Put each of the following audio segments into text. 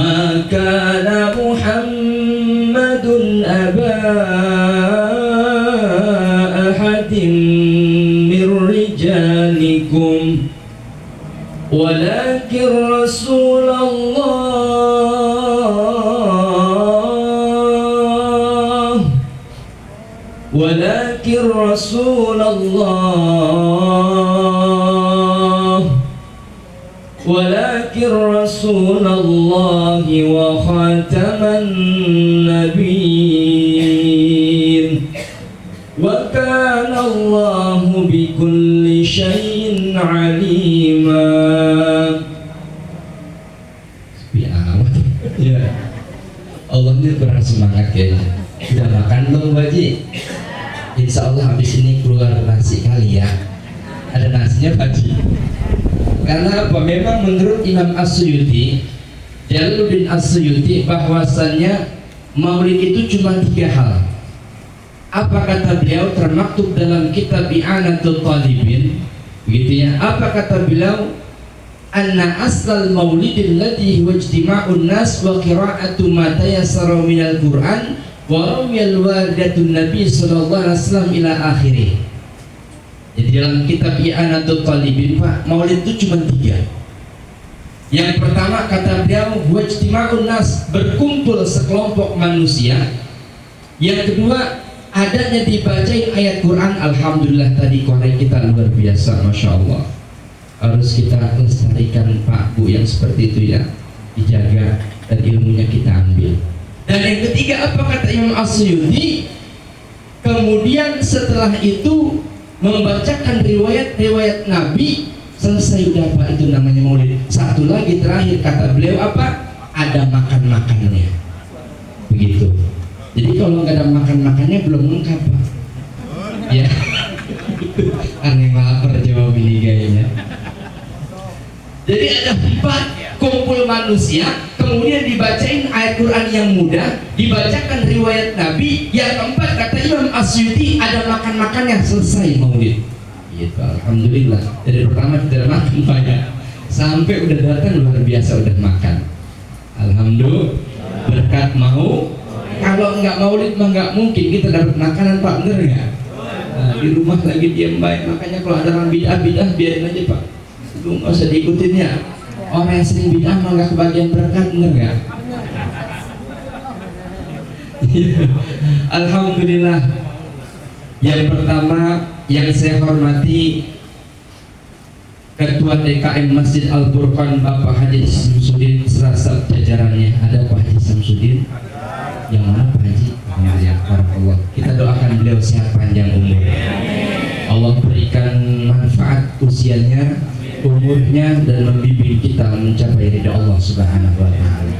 Ma kana Muhammadun aba ahadin min rijalikum walakin Rasulullah wa khataman nabiyyin wa kana Allahu bikulli syai'in alima. Ya, Allah ini kurang semangat ya. Sudah makan belum Bu Haji? Insya Allah habis ini keluar nasi kali ya. Ada nasinya Pak Haji. Karena apa? Memang menurut Imam As-Suyuti, Jalaluddin As-Suyuti, bahwasannya maulid itu cuma 3 hal. Apa kata beliau? Termaktub dalam kitab I'anatul Talibin, begitu ya. Apa kata beliau? Anna aslal maulidil ladhi huwa ijtima'un nas wa qira'atu ma tayassara minal Qur'an wa rawiyal waridatun Nabi sallallahu alaihi wasallam ila akhirih. Jadi dalam kitab I'anatul Talibin, Pak, maulid itu cuma 3. Yang pertama kata beliau wajtima'un nas, berkumpul sekelompok manusia. Yang kedua adanya dibacain ayat Quran. Alhamdulillah tadi korek kita luar biasa, Masya Allah. Harus kita lestarikan Pak Bu yang seperti itu ya, dijaga dan ilmunya kita ambil. Dan yang ketiga apa kata Imam As-Suyuti? Kemudian setelah itu membacakan riwayat-riwayat Nabi. Selesai udah Pak, itu namanya maulid. Satu lagi terakhir kata beliau apa? Ada makan-makannya. Begitu. Jadi kalau nggak ada makan-makannya belum lengkap Pak. Ya. Aneh lapar jawab ini kayaknya. Jadi ada 4 kumpul manusia, kemudian dibacain ayat Quran yang mudah, dibacakan riwayat Nabi. Yang keempat kata Imam As-Suyuti ada makan-makannya, selesai maulid. Gitu, alhamdulillah. Dari pertama kita makan banyak, sampai udah datang luar biasa udah makan. Alhamdulillah, berkat mau. Kalau nggak maulid mah nggak mungkin kita dapat makanan Pak, bener nggak? Nah, di rumah lagi diam baik, makanya kalau ada orang bidah biarin aja Pak. Lu nggak usah diikutin ya. Orang yang sering bid'ah mah nggak kebagian berkat, bener nggak? Alhamdulillah. Yang pertama yang saya hormati Ketua DKM Masjid Al-Furqan Bapak Haji Samsudin serasa jajarannya. Ada Pak Haji Samsudin? Yang mana Pak Haji? Ya, barakallah. Kita doakan beliau sehat panjang umur. Allah berikan manfaat usianya, umurnya, dan membimbing kita mencapai ridha Allah Subhanahu wa taala.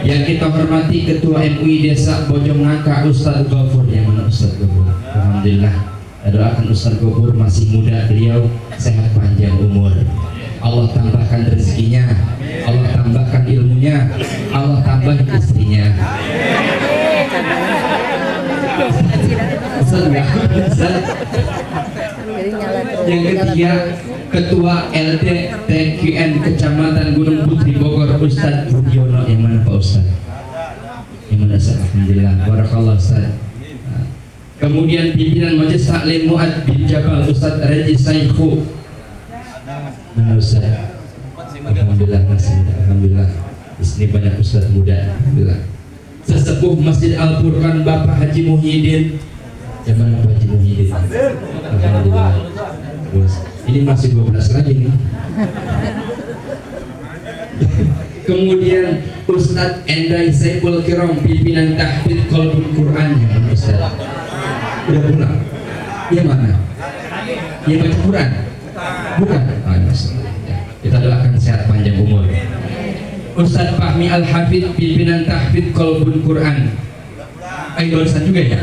Yang kita hormati Ketua MUI Desa Bojongangka Ustadz Ghafur. Yang mana Ustadz Ghafur? Alhamdulillah. Kita doakan Ustadz Ghafur masih muda, beliau sehat panjang umur. Allah tambahkan rezekinya, Allah tambahkan ilmunya, Allah tambah istrinya. Yang ketiga Ketua LD TQN Kecamatan Gunung Putri Bogor Ustadz Budiono. Yang mana Pak Ustadz? Yang mana Ustadz? Alhamdulillah, barakallah Ustadz. Kemudian pimpinan Majelis Taklim Mu'ad bin Jabal Ustadz Reji Saikhu. Mana Ustadz? Alhamdulillah masih muda. Alhamdulillah. Di sini banyak Ustadz muda. Alhamdulillah. Sesepuh Masjid Al-Furqan Bapak Haji Muhyiddin. Yang mana Pak Haji Muhyiddin? Alhamdulillah. Terus ini masih 12 lagi nih. Kemudian Ustadz Endai Saiful Kiram pimpinan tahfidz Qalbul Quran. Yang mana Ustadz? Udah pulang? Yang mana? Yang baca Quran? Bukan? Kita doakan sehat panjang umur. Ustadz Fahmi Al-Hafidz pimpinan tahfidz Qalbul Quran. Barusan juga ya?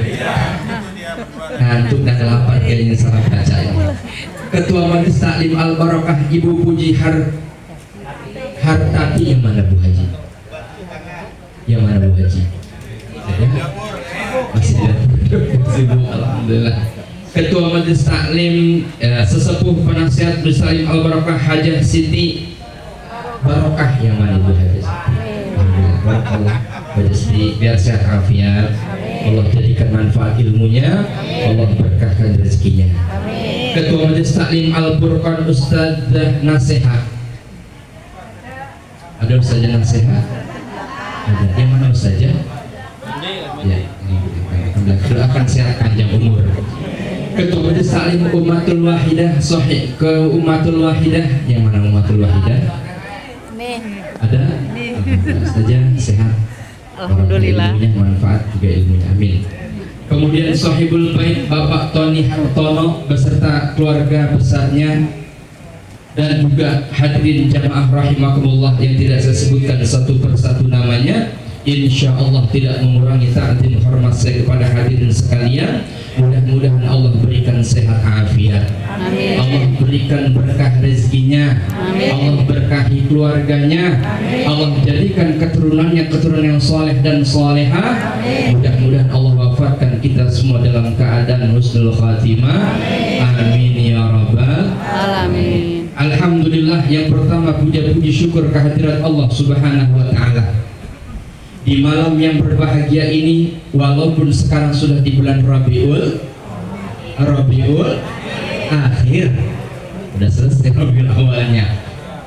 Ngantuk dan lapar kayaknya salah baca ini. Ketua Majelis Taklim Al-Barakah Ibu Puji Hartati. Yang mana Bu Haji? Yang mana Bu Haji? Masih ada. Alhamdulillah. Ketua Majelis Taklim sesepuh penasihat Muslim Al-Barakah Hajah Siti Barokah. Yang mana Bu Haji? Allah berjesti biar sehat afiat, Allah jadikan manfaat ilmunya, Allah berkahkan rezekinya. Ketua Majelis Taklim Al-Furqan Ustadzah Nasihat. Ada Ustadzah Nasihat? Ada. Yang mana Ustadzah? Ya, ini doakan sehat panjang umur. Ketua Majelis Taklim Ummatul Wahidah Sahih ke Ummatul Wahidah. Yang mana Ummatul Wahidah? Ada? Ustadzah sehat. Alhamdulillah. Ilmunya manfaat juga ilmunya. Amin. Kemudian Sahibul Bait Bapak Tony Hartono beserta keluarga besarnya dan juga hadirin jamaah rahimakumullah yang tidak saya sebutkan satu persatu namanya, insya Allah tidak mengurangi ta'zim hormat saya kepada hadirin sekalian. Mudah-mudahan Allah berikan sehat afiat, Amin. Allah berikan berkah rezekinya, Amin. Allah berkahi keluarganya, Amin. Allah jadikan keturunannya keturunan yang soleh dan solehah. Mudah-mudahan Allah wafatkan kita semua dalam keadaan husnul khatimah. Amin ya rabbal Alamin. Alhamdulillah, yang pertama puja-puji syukur kehadirat Allah subhanahu wa ta'ala di malam yang berbahagia ini, walaupun sekarang sudah di bulan Rabiul Akhir, udah selesai Rabiul Awalnya,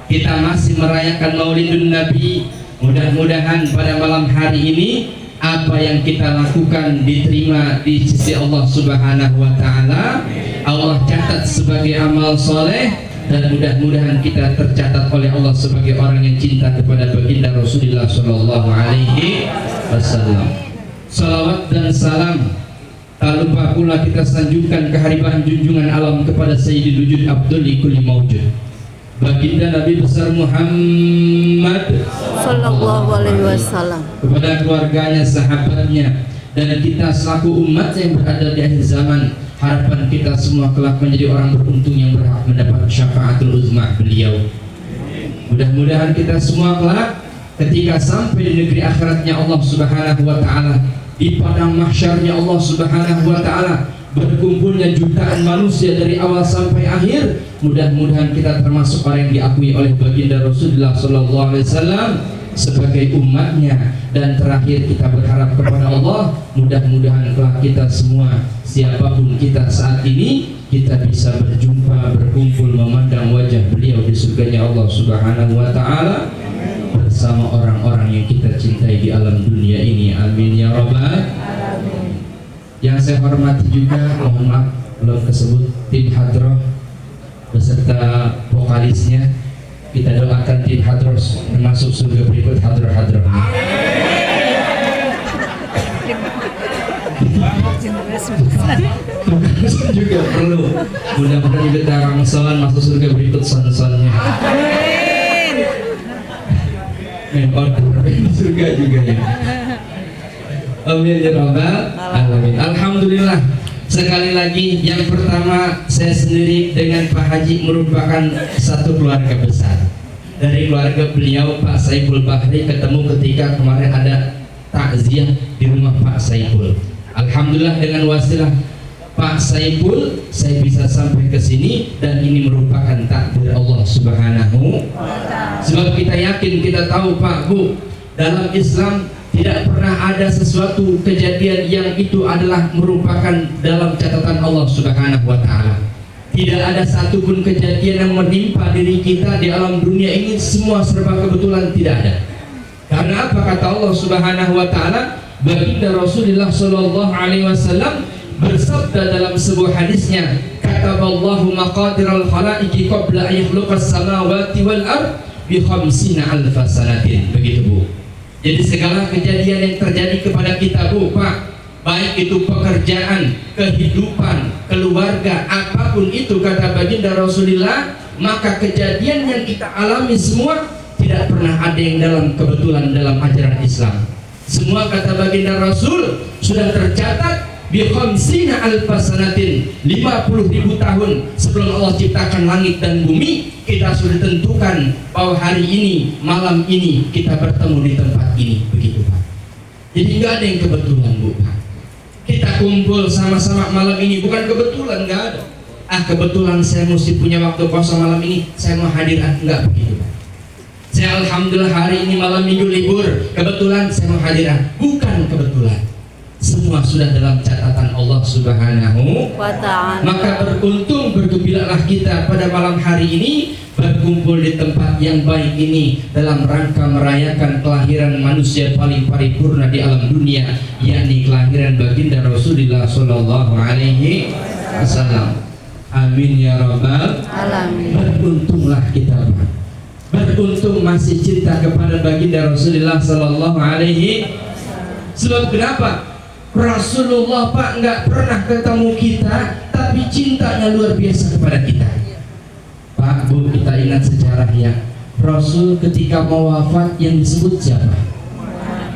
kita masih merayakan Maulidun Nabi. Mudah-mudahan pada malam hari ini apa yang kita lakukan diterima di sisi Allah subhanahu wa ta'ala. Allah catat sebagai amal soleh, dan mudah-mudahan kita tercatat oleh Allah sebagai orang yang cinta kepada baginda Rasulullah Shallallahu Alaihi Wasallam. Salawat dan salam tak lupa pula kita sanjungkan kehadiran junjungan alam kepada Sayyidil Wujud Abdul Kulli Mawjud, baginda Nabi besar Muhammad Sallallahu Alaihi Wasallam, kepada keluarganya, sahabatnya, dan kita selaku umat yang berada di akhir zaman. Harapan kita semua kelak menjadi orang beruntung yang berhak mendapat syafaatul uzma beliau. Mudah-mudahan kita semua kelak ketika sampai di negeri akhiratnya Allah subhanahu wa ta'ala, di padang mahsyarnya Allah subhanahu wa ta'ala, berkumpulnya jutaan manusia dari awal sampai akhir, mudah-mudahan kita termasuk orang yang diakui oleh baginda Rasulullah sallallahu alaihi wasallam sebagai umatnya. Dan terakhir kita berharap kepada Allah, mudah-mudahan kelak kita semua, siapapun kita saat ini, kita bisa berjumpa, berkumpul, memandang wajah beliau di surganya Allah subhanahu wa ta'ala bersama orang-orang yang kita cintai di alam dunia ini. Amin ya rabbal alamin. Yang saya hormati juga, mohon maaf belum kesebut, tim Hadroh beserta vokalisnya. Kita doakan tim Hadroh masuk surga berikut Hadroh-Hadrohnya. Juga perlu, mudah-mudahan juga tarang soal masuk surga berikut son-sonnya. Order surga juga ya. Amin ya rabbal alamin. Alhamdulillah. Sekali lagi, yang pertama saya sendiri dengan Pak Haji merupakan satu keluarga besar. Dari keluarga beliau Pak Saiful Bahri ketemu ketika kemarin ada takziah di rumah Pak Saiful. Alhamdulillah dengan wasilah Pak Saiful saya bisa sampai ke sini, dan ini merupakan takdir Allah subhanahu. Sebab kita yakin, kita tahu Pak Bu, dalam Islam tidak pernah ada sesuatu kejadian yang itu adalah merupakan dalam catatan Allah subhanahu wa ta'ala. Tidak ada satupun kejadian yang menimpa diri kita di alam dunia ini semua serba kebetulan, tidak ada. Karena apa kata Allah subhanahu wa ta'ala? Baginda Rasulullah sallallahu alaihi wasallam bersabda dalam sebuah hadisnya, kataballahu maqadiral khalaiqi qabla an yakhluqas samawati wal ard bi 50 alf sanatin. Begitu Bu. Jadi segala kejadian yang terjadi kepada kita Bu, Pak, baik itu pekerjaan, kehidupan, keluarga, apapun itu kata baginda Rasulullah, maka kejadian yang kita alami semua tidak pernah ada yang dalam kebetulan dalam ajaran Islam. Semua kata baginda Rasul sudah tercatat bi 50 alf sanatin, 50.000 tahun sebelum Allah ciptakan langit dan bumi, kita sudah tentukan bahwa hari ini, malam ini kita bertemu di tempat ini. Begitu Pak. Jadi nggak ada yang kebetulan Bu Pak. Kita kumpul sama-sama malam ini bukan kebetulan, nggak ada. Kebetulan saya mesti punya waktu kosong malam ini, saya mau hadir, enggak begitu Pak. Saya alhamdulillah hari ini malam minggu libur, kebetulan saya mau hadiran. Bukan kebetulan, semua sudah dalam catatan Allah Subhanahu Wa ta'ala. Maka beruntung, bergembiralah kita pada malam hari ini berkumpul di tempat yang baik ini dalam rangka merayakan kelahiran manusia paling paripurna di alam dunia, yakni kelahiran baginda Rasulullah Sallallahu Alaihi Wasallam. Amin ya rabbal Alamin. Beruntunglah kita, Pak. Beruntung masih cinta kepada baginda Rasulullah Sallallahu Alaihi. Sebab kenapa? Rasulullah, Pak, nggak pernah ketemu kita, tapi cintanya luar biasa kepada kita. Pak, Bu, kita ingat sejarah ya. Rasul ketika mau wafat yang disebut siapa?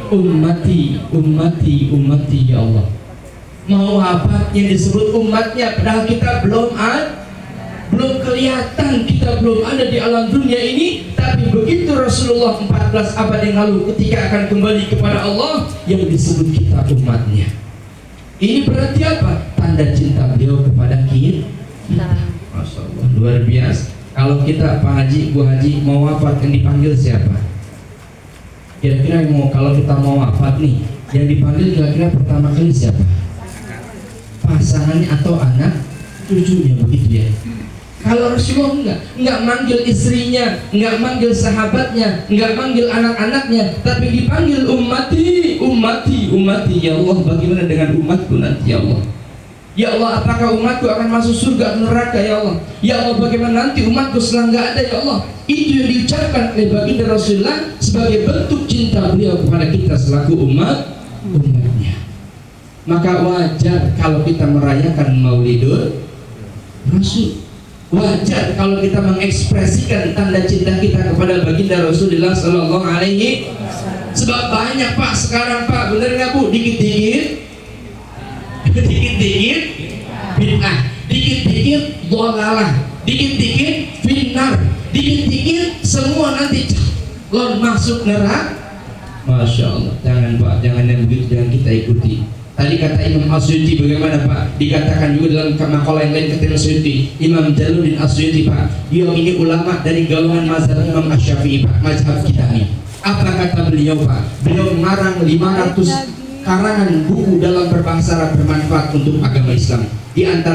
Ummati, ummati, ummati, ya Allah. Mau wafat yang disebut umatnya, padahal kita belum kelihatan, kita belum ada di alam dunia ini. Tapi begitu Rasulullah 14 abad yang lalu ketika akan kembali kepada Allah, yang disebut kita umatnya. Ini berarti apa? Tanda cinta beliau kepada kita. Masya Allah, luar biasa. Kalau kita Pak Haji, Bu Haji mau wafat, yang dipanggil siapa? Kira-kira kalau kita mau wafat nih, yang dipanggil kira-kira pertama kali siapa? Pasangannya atau anak cucunya, begitu ya. Kalau Rasulullah enggak manggil istrinya, enggak manggil sahabatnya, enggak manggil anak-anaknya, tapi dipanggil ummati, ummati, ummati. Ya Allah, bagaimana dengan umatku nanti ya Allah? Ya Allah, apakah umatku akan masuk surga atau neraka ya Allah? Ya Allah, bagaimana nanti umatku setelah enggak ada ya Allah? Itu yang diucapkan oleh baginda Rasulullah sebagai bentuk cinta beliau kepada kita selaku umatnya. Maka wajar kalau kita merayakan Maulidul Rasul. Wajar kalau kita mengekspresikan tanda cinta kita kepada baginda Rasulullah Sallallahu Alaihi. Sebab banyak, Pak, sekarang, Pak, bener nggak, Bu? Dikit-dikit bid'ah, dikit-dikit dhalalah, dikit-dikit finnar, dikit-dikit semua nanti calon masuk neraka. Masya Allah, jangan, Pak, jangan yang begitu, jangan kita ikuti. Tadi kata Imam Asy'uti bagaimana, Pak? Dikatakan juga dalam makalah yang lain kata Asy'uti, Imam Jalaluddin Asy'uti, Pak, dia ini ulama dari golongan mazhab Imam Asy-Syafi'i, Pak, mazhab kita nih. Apa kata beliau, Pak? Beliau mengarang 500 karangan buku dalam berbahasa Arab bermanfaat untuk agama Islam. Di antara